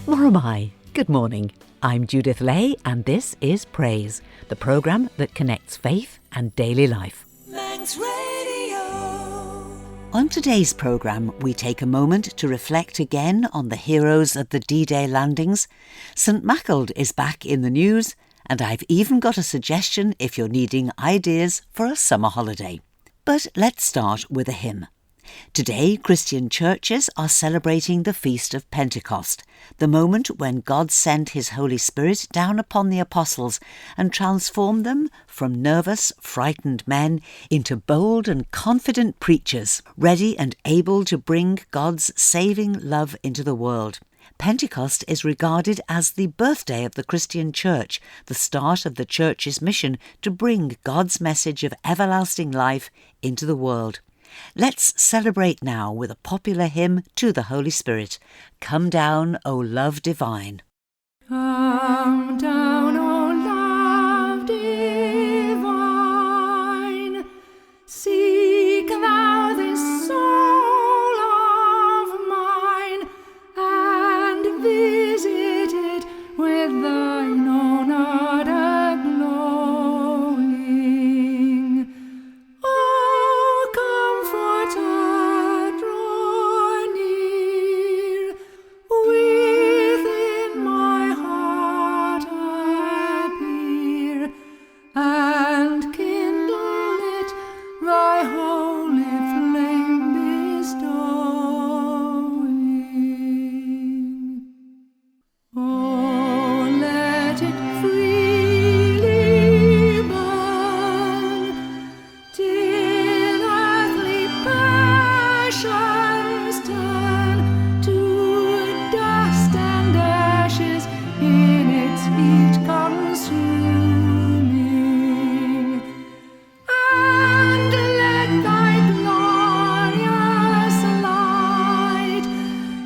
Or am I? Good morning. I'm Judith Lay and this is Praise, the programme that connects faith and daily life. Manx Radio. On today's programme, we take a moment to reflect again on the heroes of the D-Day landings. St Maughold is back in the news, and I've even got a suggestion if you're needing ideas for a summer holiday. But let's start with a hymn. Today, Christian churches are celebrating the Feast of Pentecost, the moment when God sent his Holy Spirit down upon the apostles and transformed them from nervous, frightened men into bold and confident preachers, ready and able to bring God's saving love into the world. Pentecost is regarded as the birthday of the Christian Church, the start of the Church's mission to bring God's message of everlasting life into the world. Let's celebrate now with a popular hymn to the Holy Spirit. Come down, O love divine. Come down, O love divine. Seek thou this soul of mine, and visit it with thine own ardor glowing. O Comforter, draw near, within my heart appear, and kindle it thy holy flame bestowing. Oh, let it freely burn, till earthly passions turn to dust and ashes in its heat consuming. And let thy glorious light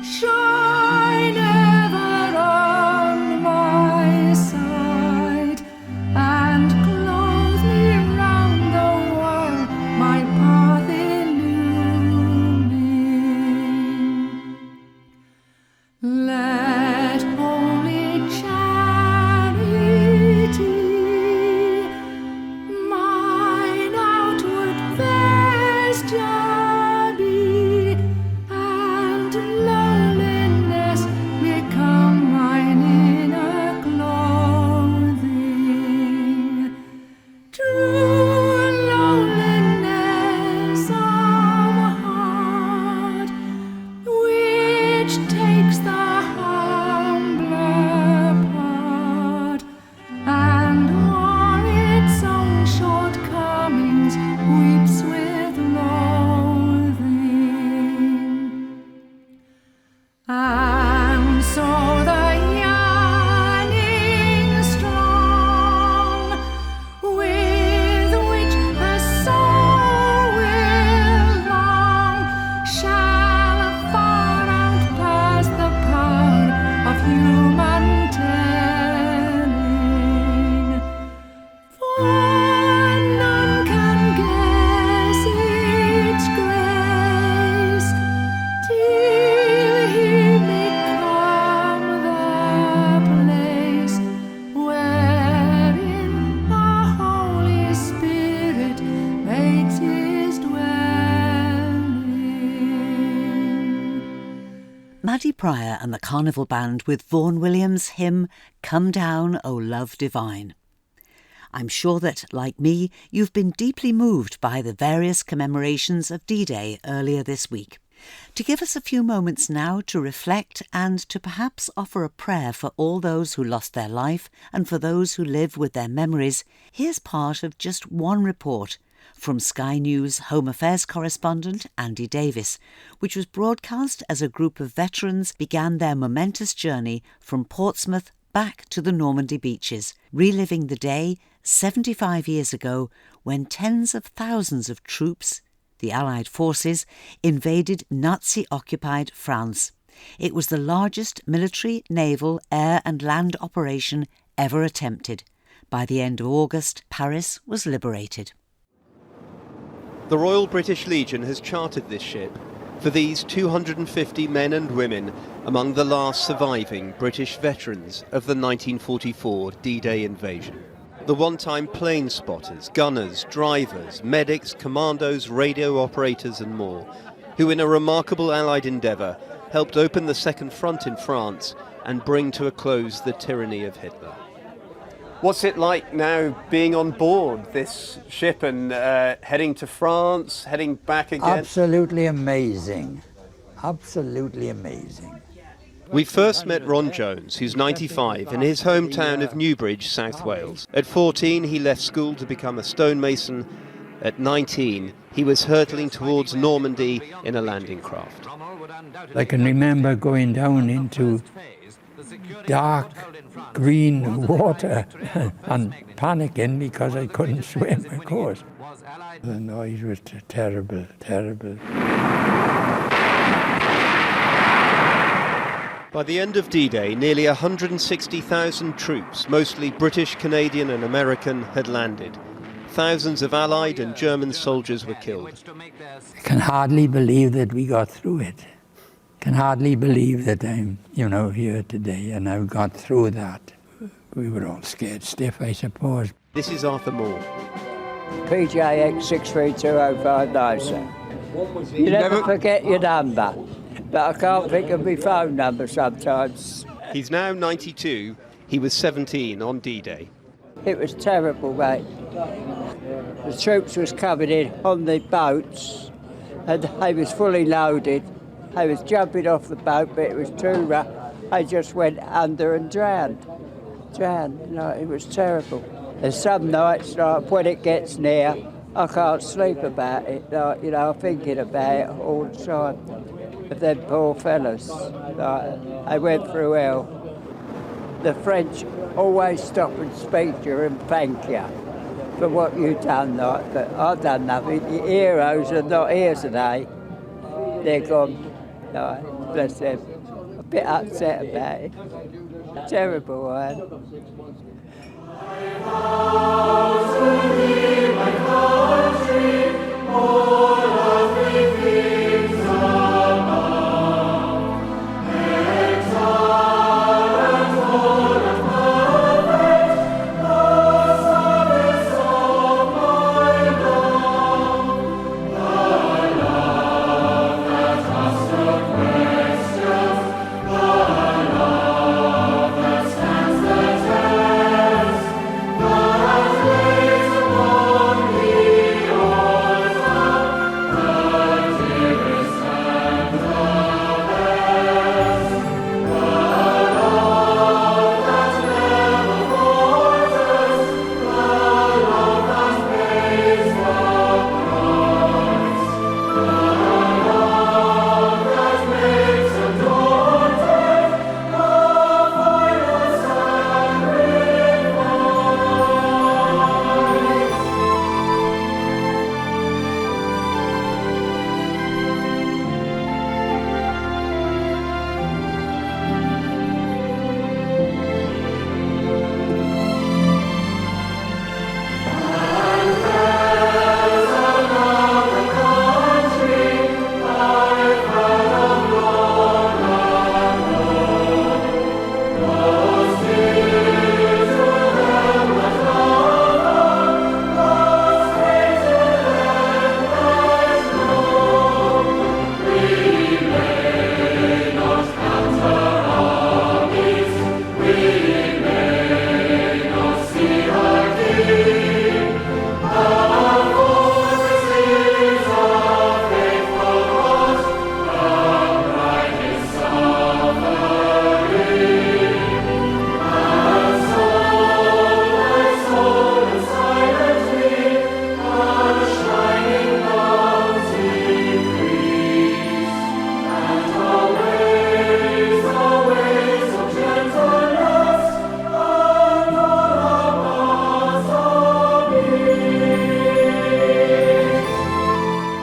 shine ever on my sight, and clothe me round the while my path illumining. Let holy charity mine outward vesture be, and lowliness become mine inner clothing. True lowliness of heart, which takes the humbler part, and o'er its own shortcomings weeps with loathing. And so the yearning strong, with which the soul will long, shall far outpass the power of human telling. For none can guess its grace till he may come the place wherein the Holy Spirit makes his dwelling. Maddie Pryor and the Carnival Band with Vaughan Williams' hymn, Come Down, O Love Divine. I'm sure that, like me, you've been deeply moved by the various commemorations of D-Day earlier this week. To give us a few moments now to reflect and to perhaps offer a prayer for all those who lost their life and for those who live with their memories, here's part of just one report from Sky News Home Affairs correspondent Andy Davis, which was broadcast as a group of veterans began their momentous journey from Portsmouth back to the Normandy beaches, reliving the day 75 years ago when tens of thousands of troops, the Allied forces, invaded Nazi-occupied France. It was the largest military, naval, air and land operation ever attempted. By the end of August, Paris was liberated. The Royal British Legion has chartered this ship for these 250 men and women among the last surviving British veterans of the 1944 D-Day invasion. The one-time plane spotters, gunners, drivers, medics, commandos, radio operators and more, who in a remarkable Allied endeavour helped open the Second Front in France and bring to a close the tyranny of Hitler. What's it like now being on board this ship and heading to France, heading back again? Absolutely amazing. Absolutely amazing. We first met Ron Jones, who's 95, in his hometown of Newbridge, South Wales. At 14, he left school to become a stonemason. At 19, he was hurtling towards Normandy in a landing craft. I can remember going down into dark green water and panicking because I couldn't swim, of course. The noise was terrible, terrible. By the end of D-Day, nearly 160,000 troops, mostly British, Canadian and American, had landed. Thousands of Allied and German soldiers were killed. I can hardly believe that we got through it. Can hardly believe that I'm, here today and I've got through that. We were all scared stiff, I suppose. This is Arthur Moore. PJX 632059, sir. You never forget your number, but I can't think of my phone number sometimes. He's now 92. He was 17 on D-Day. It was terrible, mate. The troops was coming in on the boats, and they was fully loaded. I was jumping off the boat, but it was too rough. I just went under and drowned. It was terrible. And some nights, when it gets near, I can't sleep about it. I'm thinking about it all the time. But them poor fellas, I went through hell. The French always stop and speak to you and thank you for what you've done. But I've done nothing. The heroes are not here today. They're gone. Bless them. A bit upset about it. Terrible one.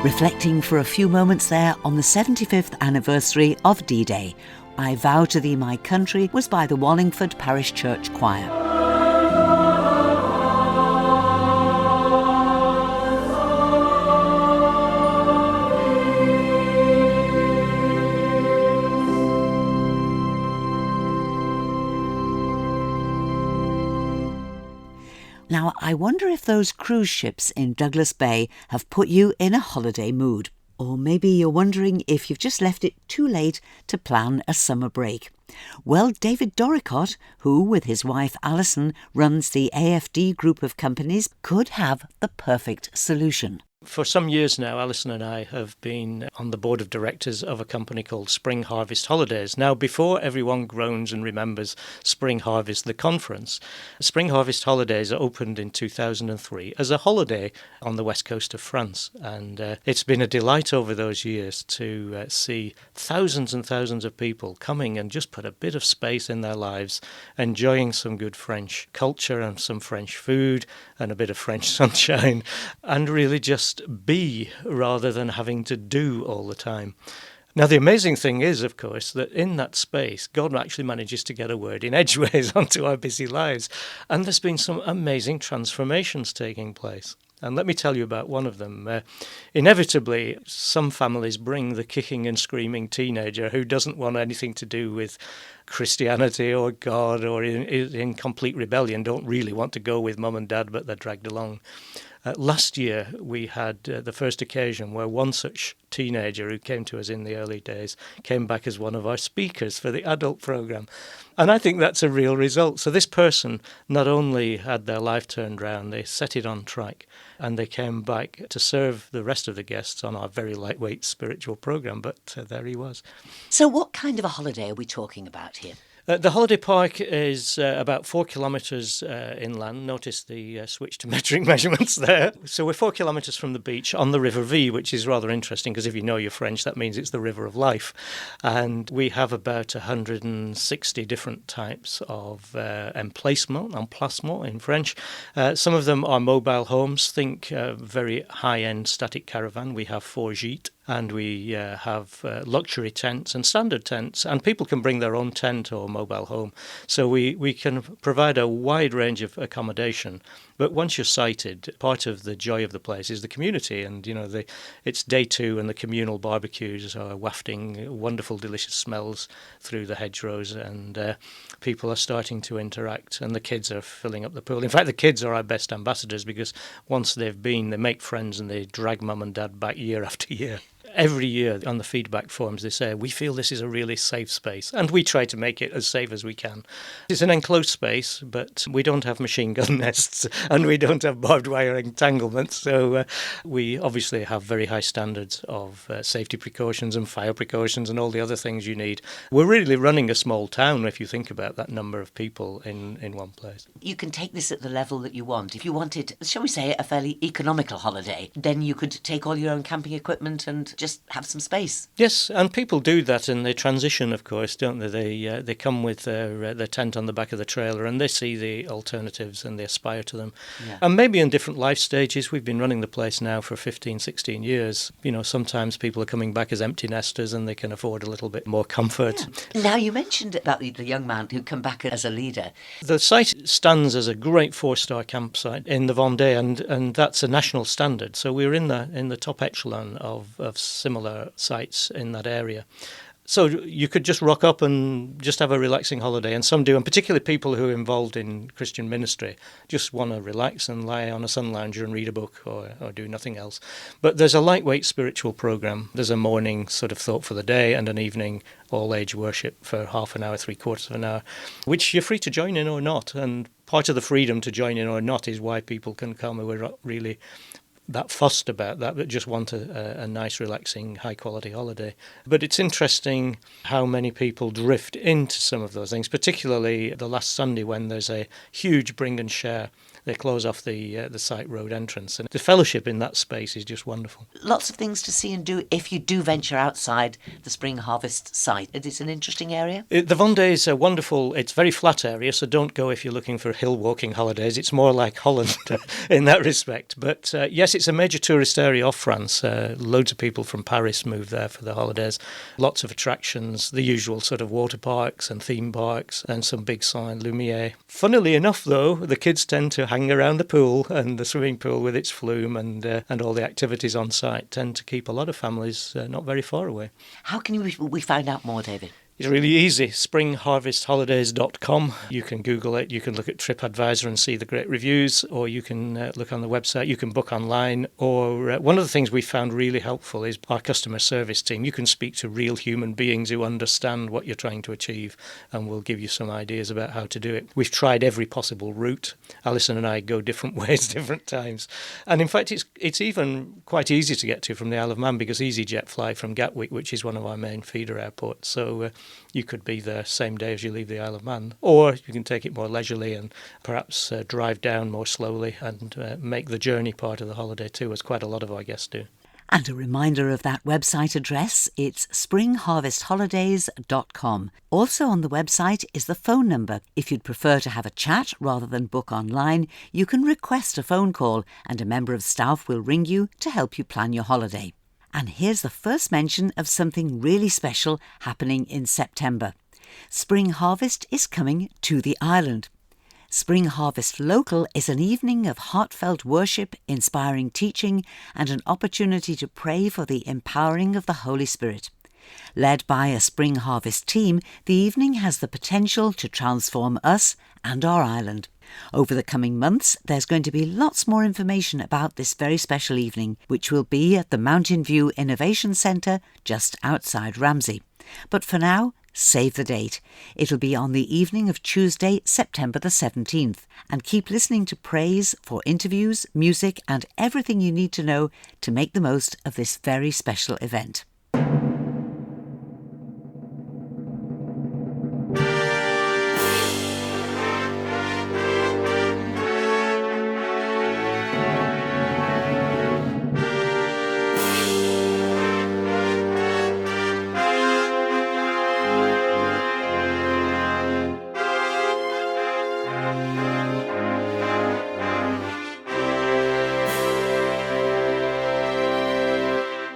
Reflecting for a few moments there on the 75th anniversary of D-Day, I Vow to Thee My Country was by the Wallingford Parish Church Choir. Now, I wonder if those cruise ships in Douglas Bay have put you in a holiday mood. Or maybe you're wondering if you've just left it too late to plan a summer break. Well, David Doricott, who with his wife Alison runs the AFD group of companies, could have the perfect solution. For some years now, Alison and I have been on the board of directors of a company called Spring Harvest Holidays. Now, before everyone groans and remembers Spring Harvest, the conference, Spring Harvest Holidays opened in 2003 as a holiday on the west coast of France. And it's been a delight over those years to see thousands and thousands of people coming and just put a bit of space in their lives, enjoying some good French culture and some French food and a bit of French sunshine, and really just be rather than having to do all the time. Now, the amazing thing is, of course, that in that space, God actually manages to get a word in edgeways onto our busy lives. And there's been some amazing transformations taking place. And let me tell you about one of them. Inevitably, some families bring the kicking and screaming teenager who doesn't want anything to do with Christianity or God, or in complete rebellion, don't really want to go with mum and dad, but they're dragged along. Last year, we had the first occasion where one such teenager who came to us in the early days came back as one of our speakers for the adult programme. And I think that's a real result. So this person not only had their life turned round, they set it on track, and they came back to serve the rest of the guests on our very lightweight spiritual programme, but there he was. So what kind of a holiday are we talking about here? The holiday park is about 4 kilometres inland. Notice the switch to metric measurements there. So we're 4 kilometres from the beach on the River Vee, which is rather interesting because if you know your French, that means it's the river of life. And we have about 160 different types of emplacement in French. Some of them are mobile homes. Think very high-end static caravan. We have 4 gîtes. And we have luxury tents and standard tents, and people can bring their own tent or mobile home. So we can provide a wide range of accommodation. But once you're sighted, part of the joy of the place is the community. And, you know, it's day 2 and the communal barbecues are wafting wonderful, delicious smells through the hedgerows, and people are starting to interact, and the kids are filling up the pool. In fact, the kids are our best ambassadors because once they've been, they make friends and they drag mum and dad back year after year. Every year on the feedback forms they say, we feel this is a really safe space, and we try to make it as safe as we can. It's an enclosed space, but we don't have machine gun nests and we don't have barbed wire entanglements, so we obviously have very high standards of safety precautions and fire precautions and all the other things you need. We're really running a small town if you think about that number of people in one place. You can take this at the level that you want. If you wanted, shall we say, a fairly economical holiday, then you could take all your own camping equipment and just have some space. Yes, and people do that, and they transition, of course, don't they? They come with their tent on the back of the trailer, and they see the alternatives and they aspire to them. Yeah. And maybe in different life stages. We've been running the place now for 15, 16 years. You know, sometimes people are coming back as empty nesters and they can afford a little bit more comfort. Yeah. Now, you mentioned about the young man who come back as a leader. The site stands as a great 4-star campsite in the Vendee, and that's a national standard. So we're in the top echelon of similar sites in that area. So you could just rock up and just have a relaxing holiday, and some do, and particularly people who are involved in Christian ministry just want to relax and lie on a sun lounger and read a book or do nothing else. But there's a lightweight spiritual programme. There's a morning sort of thought for the day and an evening all-age worship for half an hour, 3/4 of an hour, which you're free to join in or not. And part of the freedom to join in or not is why people can come who are not really that fussed about that, but just want a nice, relaxing, high-quality holiday. But it's interesting how many people drift into some of those things, particularly the last Sunday when there's a huge bring and share. They close off the site road entrance, and the fellowship in that space is just wonderful. Lots of things to see and do if you do venture outside the Spring Harvest site. It's an interesting area. The Vendee is a wonderful, it's a very flat area, so don't go if you're looking for hill walking holidays. It's more like Holland in that respect. But yes, it's a major tourist area of France. Loads of people from Paris move there for the holidays. Lots of attractions, the usual sort of water parks and theme parks, and some big sign lumiere. Funnily enough, though, the kids tend to hang around the pool, and the swimming pool with its flume and all the activities on site tend to keep a lot of families not very far away. How can we find out more, David? It's really easy, springharvestholidays.com. You can Google it, you can look at TripAdvisor and see the great reviews, or you can look on the website, you can book online, or one of the things we found really helpful is our customer service team. You can speak to real human beings who understand what you're trying to achieve and will give you some ideas about how to do it. We've tried every possible route. Alison and I go different ways, different times. And in fact, it's even quite easy to get to from the Isle of Man because EasyJet fly from Gatwick, which is one of our main feeder airports. So you could be there same day as you leave the Isle of Man, or you can take it more leisurely and perhaps drive down more slowly and make the journey part of the holiday too, as quite a lot of our guests do. And a reminder of that website address, it's springharvestholidays.com. Also on the website is the phone number. If you'd prefer to have a chat rather than book online, you can request a phone call and a member of staff will ring you to help you plan your holiday. And here's the first mention of something really special happening in September. Spring Harvest is coming to the island. Spring Harvest Local is an evening of heartfelt worship, inspiring teaching, and an opportunity to pray for the empowering of the Holy Spirit. Led by a Spring Harvest team, the evening has the potential to transform us and our island. Over the coming months, there's going to be lots more information about this very special evening, which will be at the Mountain View Innovation Centre just outside Ramsey. But for now, save the date. It'll be on the evening of Tuesday, September the 17th. And keep listening to Praise for interviews, music and everything you need to know to make the most of this very special event.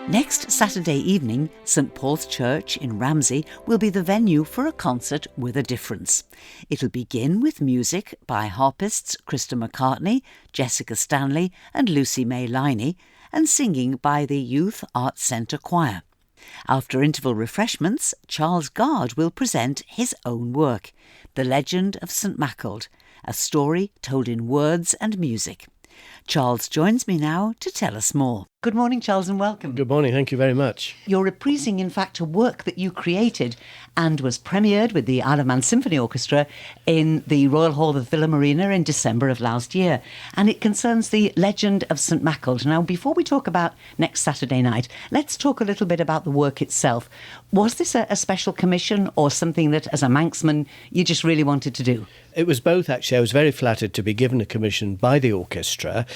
Next Saturday evening, St Paul's Church in Ramsey will be the venue for a concert with a difference. It'll begin with music by harpists Krista McCartney, Jessica Stanley and Lucy May Liney, and singing by the Youth Arts Centre Choir. After interval refreshments, Charles Gard will present his own work, The Legend of St Maughold, a story told in words and music. Charles joins me now to tell us more. Good morning, Charles, and welcome. Good morning, thank you very much. You're reprising, in fact, a work that you created and was premiered with the Isle of Man Symphony Orchestra in the Royal Hall of Villa Marina in December of last year. And it concerns the Legend of St Maughold. Now, before we talk about next Saturday night, let's talk a little bit about the work itself. Was this a special commission or something that, as a Manxman, you just really wanted to do? It was both, actually. I was very flattered to be given a commission by the orchestra.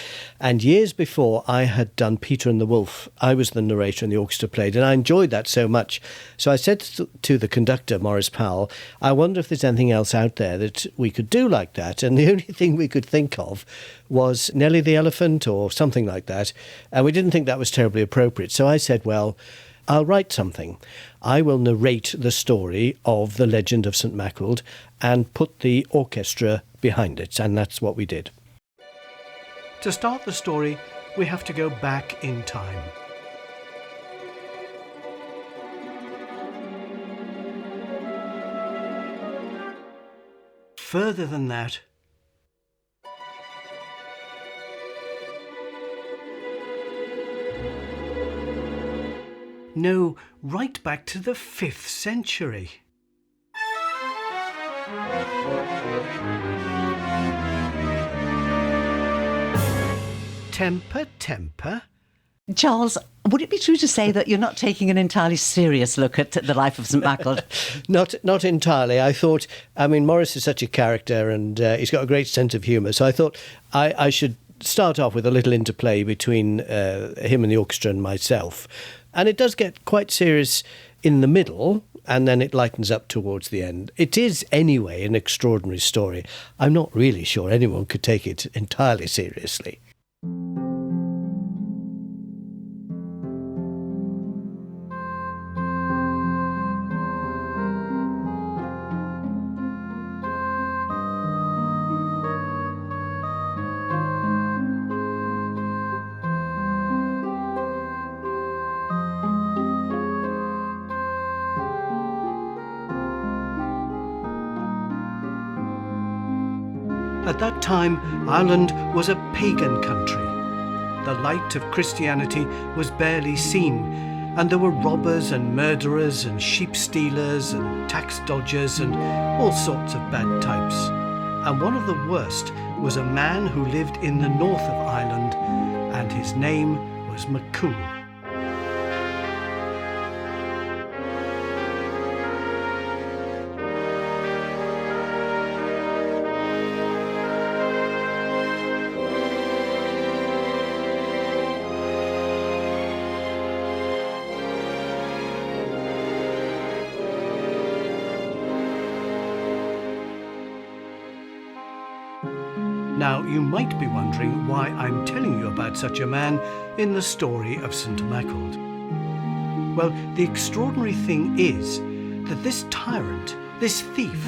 And years before, I had done Peter and the Wolf. I was the narrator and the orchestra played, and I enjoyed that so much. So I said to the conductor, Maurice Powell, I wonder if there's anything else out there that we could do like that. And the only thing we could think of was Nellie the Elephant or something like that. And we didn't think that was terribly appropriate. So I said, well, I'll write something. I will narrate the story of the Legend of St Maughold and put the orchestra behind it, and that's what we did. To start the story, we have to go back in time. Further than that, no, right back to the 5th century. Temper? Charles, would it be true to say that you're not taking an entirely serious look at the life of St Maughold? Not entirely. I thought, Maurice is such a character and he's got a great sense of humour, so I thought I should start off with a little interplay between him and the orchestra and myself. And it does get quite serious in the middle, and then it lightens up towards the end. It is, anyway, an extraordinary story. I'm not really sure anyone could take it entirely seriously. At that time, Ireland was a pagan country. The light of Christianity was barely seen, and there were robbers and murderers and sheep stealers and tax dodgers and all sorts of bad types. And one of the worst was a man who lived in the north of Ireland, and his name was Maughold. Now, you might be wondering why I'm telling you about such a man in the story of St Maughold. Well, the extraordinary thing is that this tyrant, this thief,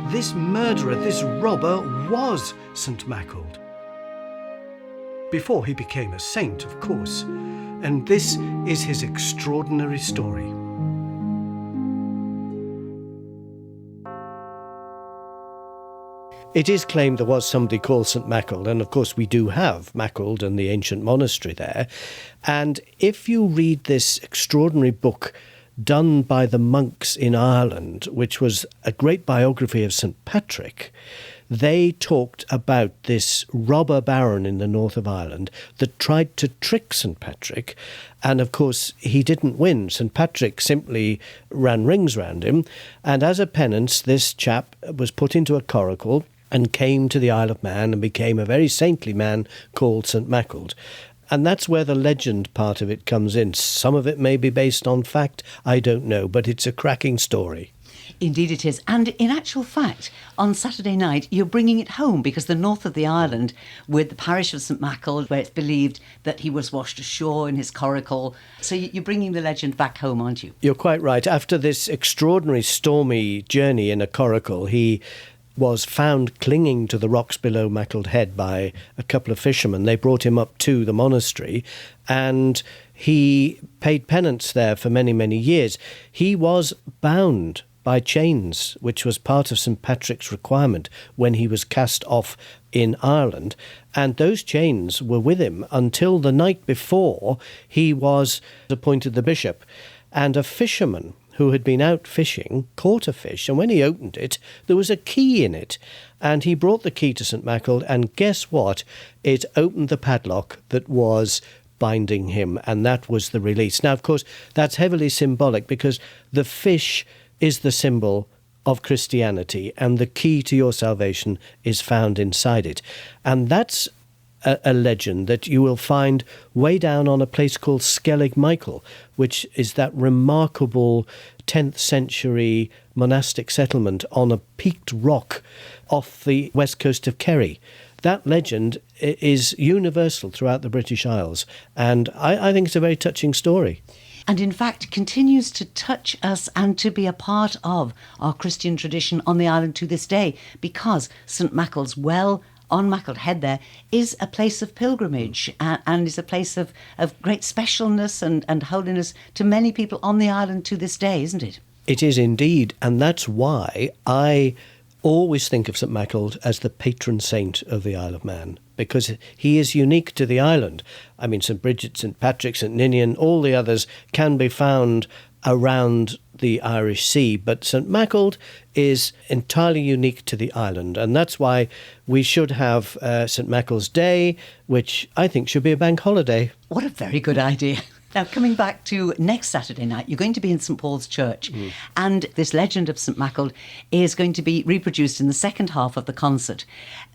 this murderer, this robber was St Maughold. Before he became a saint, of course, and this is his extraordinary story. It is claimed there was somebody called St Maughold, and of course we do have Maughold and the ancient monastery there. And if you read this extraordinary book done by the monks in Ireland, which was a great biography of St Patrick, they talked about this robber baron in the north of Ireland that tried to trick St Patrick, and of course he didn't win. St Patrick simply ran rings round him, and as a penance this chap was put into a coracle and came to the Isle of Man and became a very saintly man called St Maughold. And that's where the legend part of it comes in. Some of it may be based on fact, I don't know, but it's a cracking story. Indeed it is. And in actual fact, on Saturday night, you're bringing it home because the north of the island, with the parish of St Maughold, where it's believed that he was washed ashore in his coracle. So you're bringing the legend back home, aren't you? You're quite right. After this extraordinary stormy journey in a coracle, he was found clinging to the rocks below Maughold Head by a couple of fishermen. They brought him up to the monastery and he paid penance there for many, many years. He was bound by chains, which was part of St Patrick's requirement when he was cast off in Ireland, and those chains were with him until the night before he was appointed the bishop. And a fisherman who had been out fishing caught a fish, and when he opened it, there was a key in it. And he brought the key to St Maughold, and guess what? It opened the padlock that was binding him, and that was the release. Now, of course, that's heavily symbolic because the fish is the symbol of Christianity, and the key to your salvation is found inside it. And that's a legend that you will find way down on a place called Skellig Michael, which is that remarkable 10th century monastic settlement on a peaked rock off the west coast of Kerry. That legend is universal throughout the British Isles, and I think it's a very touching story. And in fact continues to touch us and to be a part of our Christian tradition on the island to this day, because St Maughold's Well on Maughold Head there is a place of pilgrimage and is a place of great specialness and holiness to many people on the island to this day, isn't it? It is indeed, and that's why I always think of St Maughold as the patron saint of the Isle of Man, because he is unique to the island. I mean, St Bridget, St Patrick, St Ninian, all the others can be found around the Irish Sea, but St Maughold is entirely unique to the island, and that's why we should have St Maughold's Day, which I think should be a bank holiday. What a very good idea. Now, coming back to next Saturday night, you're going to be in St Paul's Church, and this Legend of St Maughold is going to be reproduced in the second half of the concert.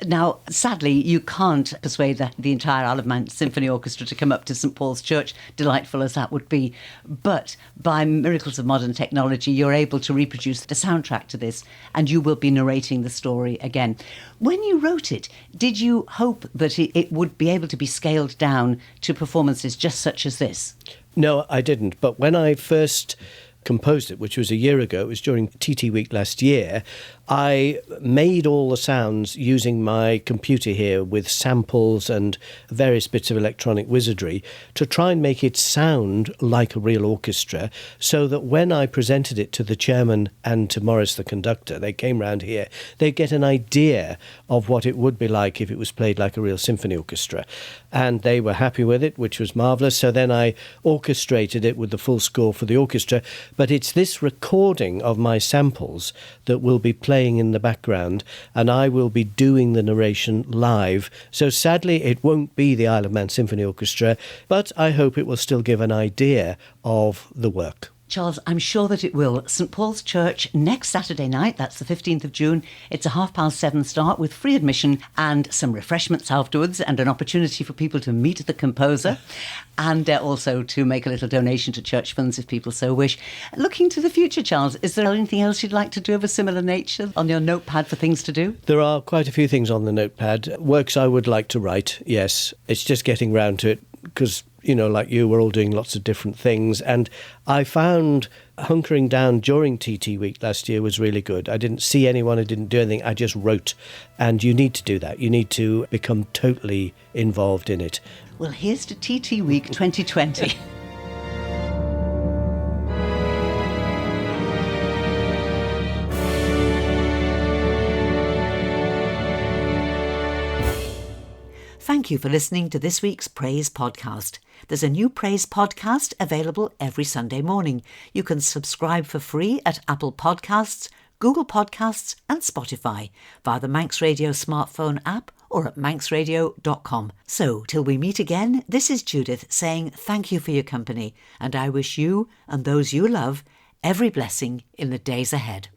Now, sadly, you can't persuade the entire Isle of Man Symphony Orchestra to come up to St Paul's Church, delightful as that would be. But by miracles of modern technology, you're able to reproduce the soundtrack to this, and you will be narrating the story again. When you wrote it, did you hope that it would be able to be scaled down to performances just such as this? No, I didn't. But when I first composed it, which was a year ago, it was during TT Week last year, I made all the sounds using my computer here with samples and various bits of electronic wizardry to try and make it sound like a real orchestra, so that when I presented it to the chairman and to Morris the conductor, they came round here, they'd get an idea of what it would be like if it was played like a real symphony orchestra. And they were happy with it, which was marvellous. So then I orchestrated it with the full score for the orchestra. But it's this recording of my samples that will be playing in the background, and I will be doing the narration live. So sadly, it won't be the Isle of Man Symphony Orchestra, but I hope it will still give an idea of the work. Charles, I'm sure that it will. St Paul's Church next Saturday night, that's the 15th of June. It's a 7:30 start with free admission and some refreshments afterwards and an opportunity for people to meet the composer and also to make a little donation to church funds if people so wish. Looking to the future, Charles, is there anything else you'd like to do of a similar nature on your notepad for things to do? There are quite a few things on the notepad. Works I would like to write, yes. It's just getting round to it because, you know, like you, we're all doing lots of different things. And I found hunkering down during TT Week last year was really good. I didn't see anyone, I didn't do anything, I just wrote. And you need to do that. You need to become totally involved in it. Well, here's to TT Week 2020. Thank you for listening to this week's Praise Podcast. There's a new Praise Podcast available every Sunday morning. You can subscribe for free at Apple Podcasts, Google Podcasts and Spotify via the Manx Radio smartphone app or at manxradio.com. So, till we meet again, this is Judith saying thank you for your company, and I wish you and those you love every blessing in the days ahead.